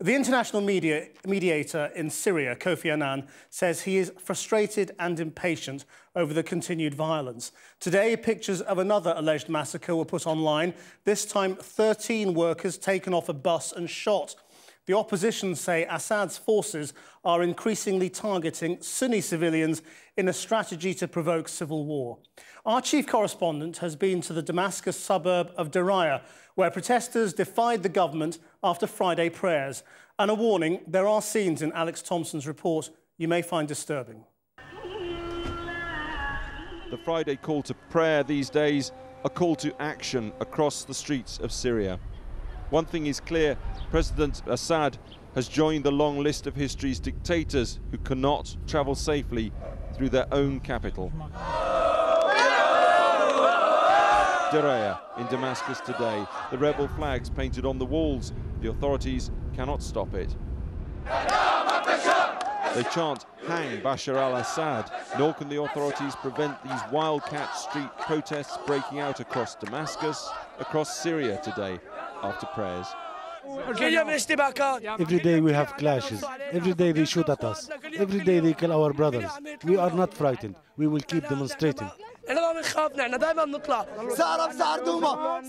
The international mediator in Syria, Kofi Annan, says he is frustrated and impatient over the continued violence. Today, pictures of another alleged massacre were put online. This time, 13 workers taken off a bus and shot. The opposition say Assad's forces are increasingly targeting Sunni civilians in a strategy to provoke civil war. Our chief correspondent has been to the Damascus suburb of Daraya, where protesters defied the government after Friday prayers. And a warning, there are scenes in Alex Thomson's report you may find disturbing. The Friday call to prayer these days, a call to action across the streets of Syria. One thing is clear, President Assad has joined the long list of history's dictators who cannot travel safely through their own capital. Daraya in Damascus today, the rebel flags painted on the walls. The authorities cannot stop it. They chant, "Hang Bashar al-Assad," nor can the authorities prevent these wildcat street protests breaking out across Damascus, across Syria today, after prayers. Every day we have clashes. Every day they shoot at us. Every day they kill our brothers. We are not frightened. We will keep demonstrating.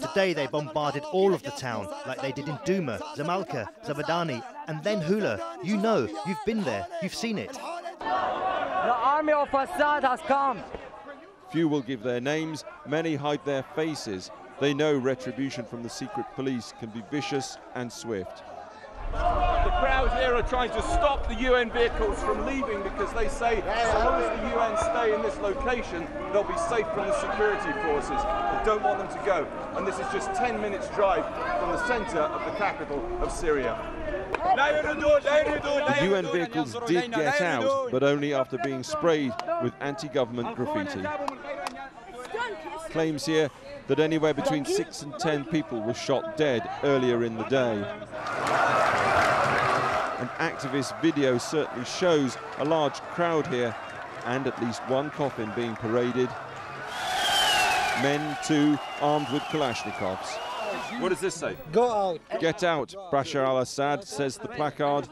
Today they bombarded all of the town, like they did in Douma, Zamalka, Zabadani, and then Hula. You know, you've been there, you've seen it. The army of Assad has come. Few will give their names, many hide their faces. They know retribution from the secret police can be vicious and swift. The crowd here are trying to stop the UN vehicles from leaving because they say so long as the UN stay in this location, they'll be safe from the security forces. They don't want them to go. And this is just 10 minutes drive from the centre of the capital of Syria. The UN vehicles did get out, but only after being sprayed with anti-government graffiti. Claims here that anywhere between 6 and 10 people were shot dead earlier in the day. An activist video certainly shows a large crowd here and at least one coffin being paraded. Men, too, armed with Kalashnikovs. What does this say? Go out. Get out, Bashar al-Assad, says the placard,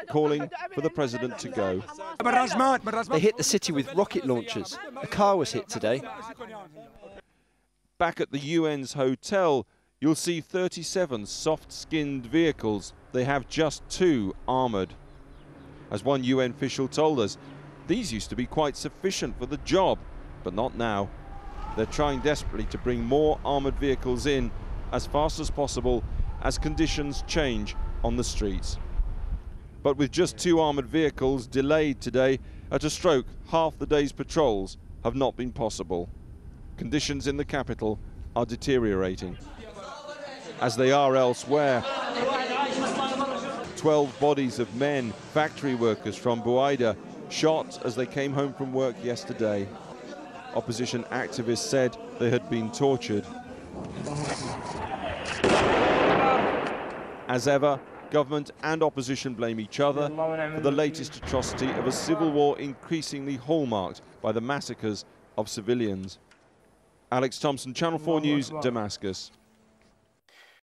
calling for the president to go. They hit the city with rocket launchers. A car was hit today. Back at the UN's hotel, you'll see 37 soft-skinned vehicles. They have just 2 armoured. As one UN official told us, these used to be quite sufficient for the job, but not now. They're trying desperately to bring more armoured vehicles in as fast as possible as conditions change on the streets. But with just 2 armoured vehicles delayed today, at a stroke, half the day's patrols have not been possible. Conditions in the capital are deteriorating, as they are elsewhere. 12 bodies of men, factory workers from Buaida, shot as they came home from work yesterday. Opposition activists said they had been tortured. As ever, government and opposition blame each other for the latest atrocity of a civil war increasingly hallmarked by the massacres of civilians. Alex Thomson, Channel 4 News, Damascus.